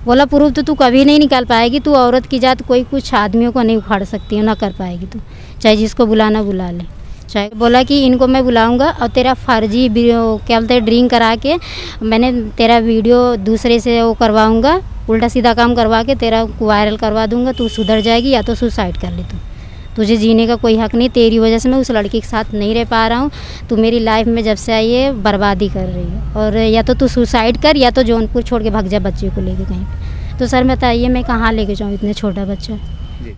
बोला प्रूफ तो तू कभी नहीं निकाल पाएगी, तू औरत की जात कोई कुछ आदमियों को नहीं उखाड़ सकती है, ना कर पाएगी तू, चाहे जिसको बुलाना बुला ले। चाहे बोला कि इनको मैं बुलाऊंगा और तेरा फर्जी क्या बोलते हैं ड्रिंक करा के मैंने तेरा वीडियो दूसरे से वो करवाऊंगा, उल्टा सीधा काम करवा के तेरा वायरल करवा दूंगा, तू सुधर जाएगी या तो सुसाइड कर ले तू, तुझे जीने का कोई हक नहीं, तेरी वजह से मैं उस लड़की के साथ नहीं रह पा रहा हूँ, तू मेरी लाइफ में जब से आई है बर्बादी कर रही है, और या तो तू सुसाइड कर या तो जौनपुर छोड़ के भाग जा बच्चे को लेके कहीं पे। तो सर बताइए मैं कहाँ लेके जाऊँ इतने छोटा बच्चा।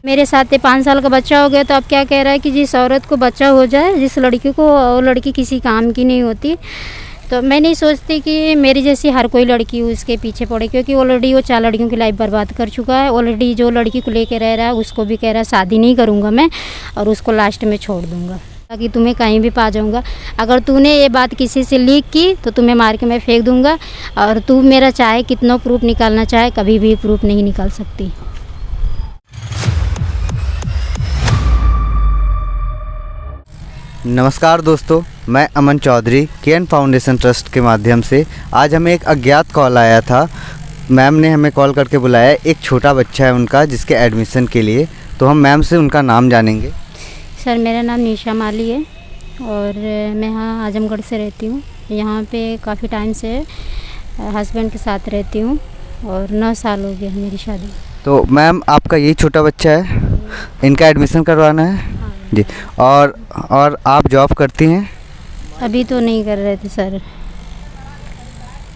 मेरे साथ 5 साल का बच्चा हो गया, तो अब क्या कह रहा है कि जिस औरत को बच्चा हो जाए, जिस लड़की को, वो लड़की किसी काम की नहीं होती। तो मैं नहीं सोचती कि मेरी जैसी हर कोई लड़की उसके पीछे पड़े, क्योंकि ऑलरेडी वो 4 लड़कियों की लाइफ बर्बाद कर चुका है। ऑलरेडी जो लड़की को लेके रह रहा है उसको भी कह रहा है शादी नहीं करूँगा मैं, और उसको लास्ट में छोड़ दूँगा, ताकि तुम्हें कहीं भी पा जाऊँगा। अगर तूने ये बात किसी से लीक की तो तुम्हें मार के मैं फेंक दूँगा, और तू मेरा चाहे कितना प्रूफ निकालना चाहे कभी भी प्रूफ नहीं निकाल सकती। नमस्कार दोस्तों, मैं Aman Chaudhary KN foundation trust के माध्यम से आज हमें एक अज्ञात कॉल आया था। मैम ने हमें कॉल करके बुलाया, एक छोटा बच्चा है उनका जिसके एडमिशन के लिए, तो हम मैम से उनका नाम जानेंगे। सर मेरा नाम निशा माली है और मैं यहाँ आजमगढ़ से रहती हूँ। यहाँ पे काफ़ी टाइम से हस्बैंड के साथ रहती हूँ और 9 साल हो गए मेरी शादी। तो मैम आपका यही छोटा बच्चा है, इनका एडमिशन करवाना है जी। और आप जॉब करती हैं? अभी तो नहीं कर रहे थे सर।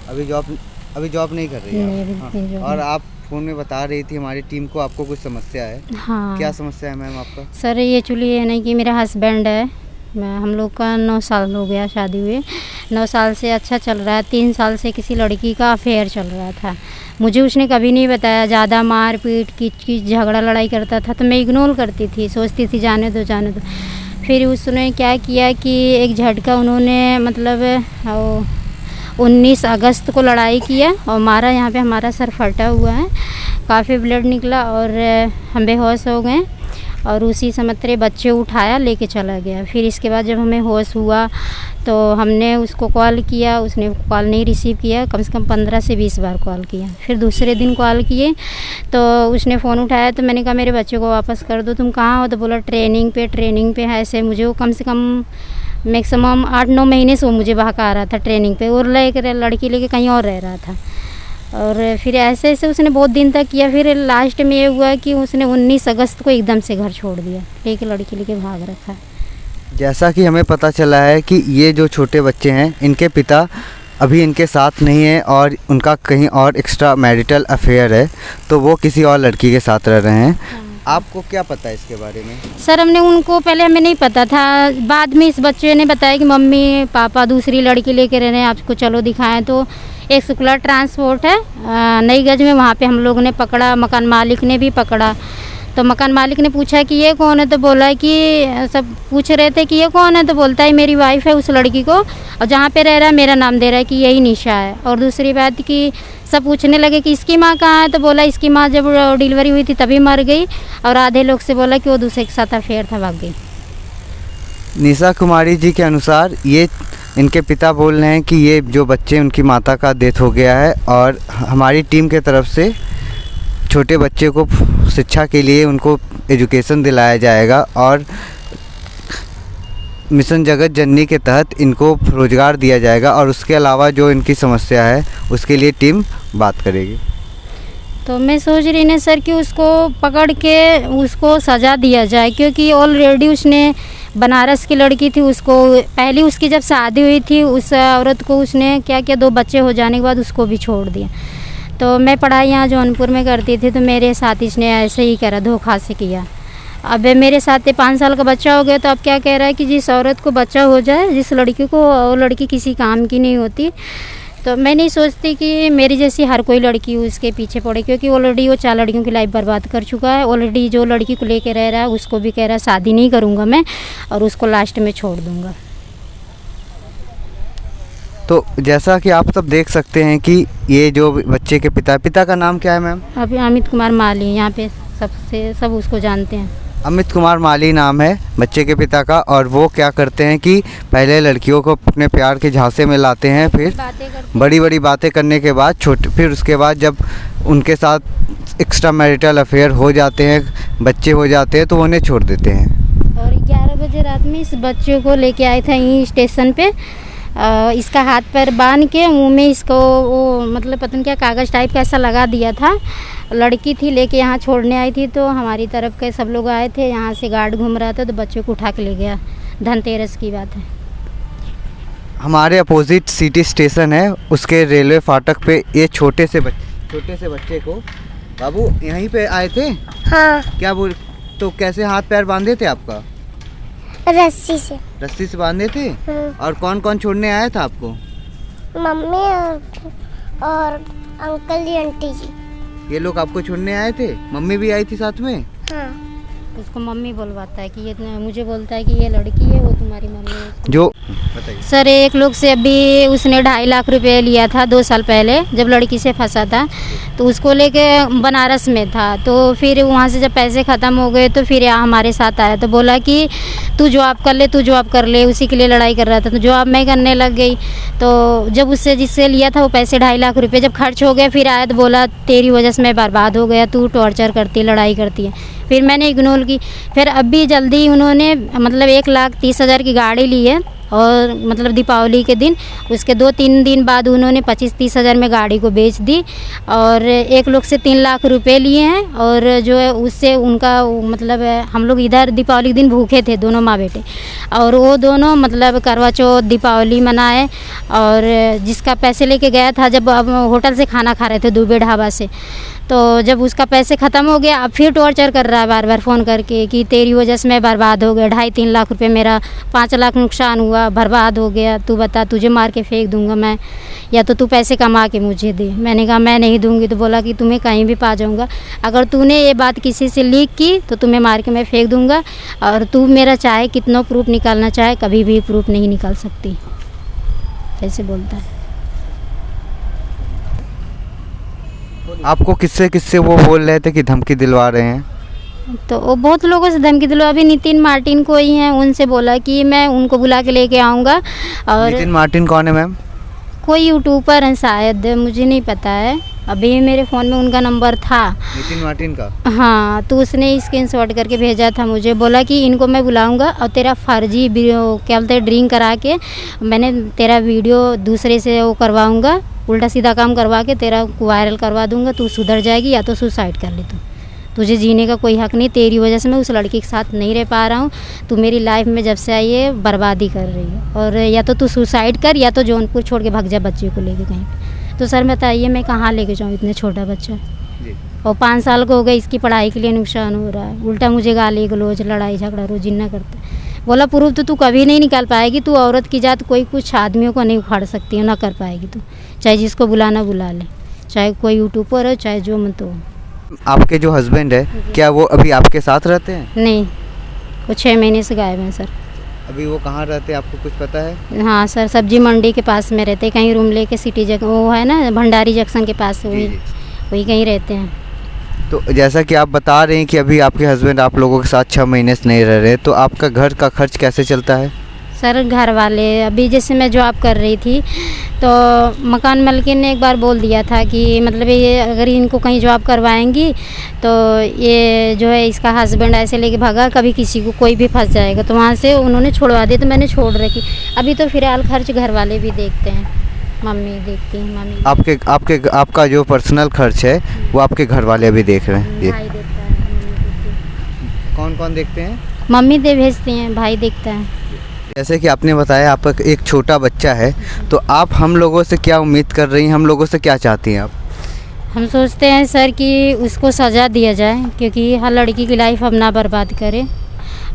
अभी जॉब नहीं कर रही है? हाँ। और आप फ़ोन में बता रही थी हमारी टीम को आपको कुछ समस्या है। हाँ। क्या समस्या है मैम आपका? सर ये एक्चुअली ये नहीं कि मेरा हस्बैंड है, हम लोग का 9 साल हो गया शादी हुए। 9 साल से अच्छा चल रहा है। 3 साल से किसी लड़की का अफेयर चल रहा था। मुझे उसने कभी नहीं बताया। ज़्यादा मार पीट की झगड़ा लड़ाई करता था तो मैं इग्नोर करती थी, सोचती थी जाने दो जाने दो। फिर उसने क्या किया कि एक झटका उन्होंने मतलब 19 अगस्त को लड़ाई किया और मारा। यहाँ पे हमारा सर फटा हुआ है, काफ़ी ब्लड निकला और हम बेहोश हो गए और उसी समय तेरे बच्चे उठाया लेके चला गया। फिर इसके बाद जब हमें होश हुआ तो हमने उसको कॉल किया, उसने कॉल नहीं रिसीव किया। कम से कम 15 से 20 बार कॉल किया। फिर दूसरे दिन कॉल किए तो उसने फ़ोन उठाया तो मैंने कहा मेरे बच्चे को वापस कर दो, तुम कहाँ हो? तो बोला ट्रेनिंग पे है। ऐसे मुझे वो कम से कम मैक्सिमम 8-9 महीने से वो मुझे बहका रहा था ट्रेनिंग पे, और लड़की लेके कहीं और रह रहा था। और फिर ऐसे ऐसे उसने बहुत दिन तक किया। फिर लास्ट में ये हुआ कि उसने 19 अगस्त को एकदम से घर छोड़ दिया, लेके लड़की लेके भाग रखा। जैसा कि हमें पता चला है कि ये जो छोटे बच्चे हैं इनके पिता अभी इनके साथ नहीं है और उनका कहीं और एक्स्ट्रा मैरिटल अफेयर है, तो वो किसी और लड़की के साथ रह रहे हैं। आपको क्या पता है इसके बारे में? सर हमने उनको पहले हमें नहीं पता था, बाद में इस बच्चे ने बताया कि मम्मी पापा दूसरी लड़की लेके रह रहे हैं, आपको चलो दिखाएं। तो एक शुक्ला ट्रांसपोर्ट है नई गज में, वहाँ पे हम लोगों ने पकड़ा, मकान मालिक ने भी पकड़ा। तो मकान मालिक ने पूछा कि ये कौन है, तो बोला कि सब पूछ रहे थे कि ये कौन है, तो बोलता है मेरी वाइफ है उस लड़की को, और जहाँ पे रह रहा है मेरा नाम दे रहा है कि यही निशा है। और दूसरी बात कि सब पूछने लगे कि इसकी माँ कहाँ है, तो बोला इसकी माँ जब डिलीवरी हुई थी तभी मर गई, और आधे लोग से बोला कि वो दूसरे के साथ अफेयर था, भाग गई। निशा कुमारी जी के अनुसार ये इनके पिता बोल रहे हैं कि ये जो बच्चे उनकी माता का डेथ हो गया है और हमारी टीम के तरफ से छोटे बच्चे को शिक्षा के लिए उनको एजुकेशन दिलाया जाएगा और मिशन जगत जननी के तहत इनको रोज़गार दिया जाएगा, और उसके अलावा जो इनकी समस्या है उसके लिए टीम बात करेगी। तो मैं सोच रही ना सर कि उसको पकड़ के उसको सज़ा दिया जाए, क्योंकि ऑलरेडी उसने बनारस की लड़की थी, उसको पहली उसकी जब शादी हुई थी उस औरत को उसने क्या किया, 2 बच्चे हो जाने के बाद उसको भी छोड़ दिया। तो मैं पढ़ाई यहाँ जौनपुर में करती थी, तो मेरे साथ इसने ऐसे ही करा, धोखा से किया। अब मेरे साथ 5 साल का बच्चा हो गया, तो अब क्या कह रहा है कि जिस औरत को बच्चा हो जाए, जिस लड़की को, वो लड़की किसी काम की नहीं होती। तो मैं नहीं सोचती कि मेरी जैसी हर कोई लड़की उसके पीछे पड़े, क्योंकि ऑलरेडी वो 4 लड़कियों की लाइफ बर्बाद कर चुका है। ऑलरेडी जो लड़की को लेके रह रहा है उसको भी कह रहा है शादी नहीं करूँगा मैं, और उसको लास्ट में छोड़ दूँगा। तो जैसा कि आप सब देख सकते हैं कि ये जो बच्चे के पिता का नाम क्या है मैम? अभी अमित कुमार माली, यहाँ पे सब उसको जानते हैं। अमित कुमार माली नाम है बच्चे के पिता का, और वो क्या करते हैं कि पहले लड़कियों को अपने प्यार के झांसे में लाते हैं, फिर बड़ी बड़ी बातें करने के बाद फिर उसके बाद जब उनके साथ एक्स्ट्रा मैरिटल अफेयर हो जाते हैं, बच्चे हो जाते हैं, तो वो उन्हें छोड़ देते हैं। और 11 बजे रात में इस बच्चे को लेके आए थे यहीं स्टेशन पे। इसका हाथ पैर बांध के मुंह में इसको वो मतलब पता नहीं क्या कागज़ टाइप का ऐसा लगा दिया था। लड़की थी लेके यहाँ छोड़ने आई थी, तो हमारी तरफ के सब लोग आए थे, यहाँ से गार्ड घूम रहा था तो बच्चे को उठा के ले गया। धनतेरस की बात है। हमारे अपोजिट सिटी स्टेशन है, उसके रेलवे फाटक पे ये छोटे से बच्चे को बाबू यहीं पे आए थे। हाँ, क्या बोल, तो कैसे हाथ पैर बांधे थे आपका? रस्सी से बांधे थे। और कौन कौन छोड़ने आया था आपको? मम्मी और अंकल जी, आंटी जी। ये लोग आपको छोड़ने आए थे? मम्मी भी आई थी साथ में? हाँ। उसको मम्मी बुलवाता है कि ये मुझे बोलता है कि ये लड़की है, वो तुम्हारी मम्मी है। जो बताइए सर, एक लोग से अभी उसने 2.5 लाख रुपए लिया था 2 साल पहले, जब लड़की से फंसा था। तो उसको लेके बनारस में था, तो फिर वहाँ से जब पैसे ख़त्म हो गए तो फिर यहाँ हमारे साथ आया, तो बोला कि तू जॉब कर ले, उसी के लिए लड़ाई कर रहा था। तो जॉब मैं करने लग गई। तो जब उससे जिससे लिया था वो पैसे 2.5 लाख रुपए जब खर्च हो गए, फिर आया तो बोला तेरी वजह से मैं बर्बाद हो गया, तू टॉर्चर करती है, लड़ाई करती है। फिर मैंने इग्नोर की। फिर अभी जल्दी उन्होंने मतलब 1,30,000 की गाड़ी ली है, और मतलब दीपावली के दिन, उसके 2-3 दिन बाद उन्होंने 25-30 हज़ार में गाड़ी को बेच दी। और एक लोग से 3 लाख रुपए लिए हैं, और जो है उससे उनका मतलब हम लोग इधर दीपावली के दिन भूखे थे दोनों माँ बेटे, और वो दोनों मतलब करवा चौथ दीपावली मनाए। और जिसका पैसे लेके गया था, जब अब होटल से खाना खा रहे थे दुबे ढाबा से, तो जब उसका पैसे ख़त्म हो गया, अब फिर टॉर्चर कर रहा है बार बार फ़ोन करके कि तेरी वजह से मैं बर्बाद हो गया, 2.5-3 लाख रुपए मेरा, 5 लाख नुकसान हुआ, बर्बाद हो गया, तू बता, तुझे मार के फेंक दूंगा मैं, या तो तू पैसे कमा के मुझे दे। मैंने कहा मैं नहीं दूंगी। तो बोला कि तुम्हें कहीं भी पा जाऊंगा, अगर तूने ये बात किसी से लीक की तो तुम्हें मार के मैं फेंक दूंगा, और तू मेरा चाहे कितना प्रूफ निकालना चाहे, कभी भी प्रूफ नहीं निकाल सकती, ऐसे बोलता है। आपको किससे वो बोल रहे थे कि धमकी दिलवा रहे हैं? तो वो बहुत लोगों से धमकी दिलवा, अभी नितिन मार्टिन को ही हैं, उनसे बोला कि मैं उनको बुला के लेके आऊँगा। और नितिन मार्टिन कौन है मैम? कोई यूट्यूबर है शायद, मुझे नहीं पता है, अभी मेरे फ़ोन में उनका नंबर था। नितिन मार्टिन का? हाँ, तो उसने स्क्रीनशॉट करके भेजा था मुझे, बोला कि इनको मैं बुलाऊंगा और तेरा फर्जी क्या बोलते हैं ड्रिंक करा के मैंने तेरा वीडियो दूसरे से वो करवाऊंगा, उल्टा सीधा काम करवा के तेरा वायरल करवा दूंगा, तू सुधर जाएगी या तो सुसाइड कर ले। तुझे जीने का कोई हक नहीं, तेरी वजह से मैं उस लड़की के साथ नहीं रह पा रहा हूँ, तू मेरी लाइफ में जब से आई है बर्बादी कर रही है, और या तो तू सुसाइड कर या तो जौनपुर छोड़ के भाग जा बच्चे को लेके कहीं। तो सर बताइए मैं कहाँ लेके जाऊँ इतने छोटा बच्चा, और 5 साल को हो गए, इसकी पढ़ाई के लिए नुकसान हो रहा है, उल्टा मुझे गाली गलौज लड़ाई झगड़ा रोज जिन्ना करता है। बोला प्रूफ तो तू कभी नहीं निकाल पाएगी, तू औरत की जात कोई कुछ आदमियों को नहीं उखाड़ सकती है, ना कर पाएगी तू, चाहे जिसको बुलाना बुला ले, चाहे कोई यूट्यूबर हो चाहे जो मत हो। आपके जो हस्बैंड है क्या वो अभी आपके साथ रहते हैं? नहीं, वो 6 महीने से गायब हैं सर। अभी वो कहाँ रहते हैं आपको कुछ पता है? हाँ सर, सब्जी मंडी के पास में रहते, कहीं रूम लेके सिटी जगह वो है ना भंडारी जंक्शन के पास, वही कहीं रहते हैं। तो जैसा कि आप बता रहे हैं कि अभी आपके हस्बैंड आप लोगों के साथ 6 महीने से नहीं रह रहे, तो आपका घर का खर्च कैसे चलता है? सर घर वाले, अभी जैसे मैं जॉब कर रही थी तो मकान मालिक ने एक बार बोल दिया था कि मतलब ये अगर इनको कहीं जॉब करवाएंगी तो ये जो है इसका हस्बैंड ऐसे लेके भागा, कभी किसी को कोई भी फंस जाएगा, तो वहाँ से उन्होंने छोड़वा दी, तो मैंने छोड़ रखी। अभी तो फिलहाल खर्च घर वाले भी देखते हैं, मम्मी देखती है, मम्मी। आपका जो पर्सनल खर्च है वो आपके घर वाले भी देख रहे हैं? भाई देखता है, मम्मी देखती है। कौन कौन देखते हैं? मम्मी दे भेजती हैं, भाई देखता है। जैसे कि आपने बताया आपका एक छोटा बच्चा है, तो आप हम लोगों से क्या उम्मीद कर रही हैं, हम लोगों से क्या चाहती हैं आप? हम सोचते हैं सर कि उसको सज़ा दिया जाए, क्योंकि हर लड़की की लाइफ अब ना बर्बाद करे,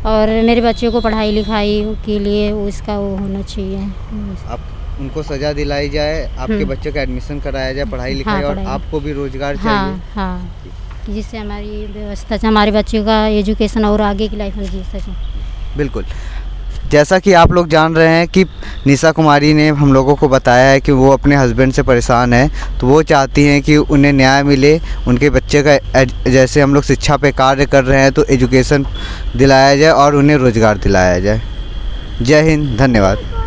और मेरे बच्चे को पढ़ाई लिखाई के लिए उसका वो होना चाहिए। आप उनको सज़ा दिलाई जाए, आपके बच्चे का एडमिशन कराया जाए, पढ़ाई लिखाई, और आपको भी रोजगार चाहिए। हाँ, जिससे हमारी व्यवस्था, हमारे बच्चों का एजुकेशन और आगे की लाइफ में जी सकें। बिल्कुल। जैसा कि आप लोग जान रहे हैं कि निशा कुमारी ने हम लोगों को बताया है कि वो अपने हस्बैंड से परेशान है, तो वो चाहती हैं कि उन्हें न्याय मिले, उनके बच्चे का जैसे हम लोग शिक्षा पे कार्य कर रहे हैं तो एजुकेशन दिलाया जाए और उन्हें रोज़गार दिलाया जाए। जय हिंद, धन्यवाद।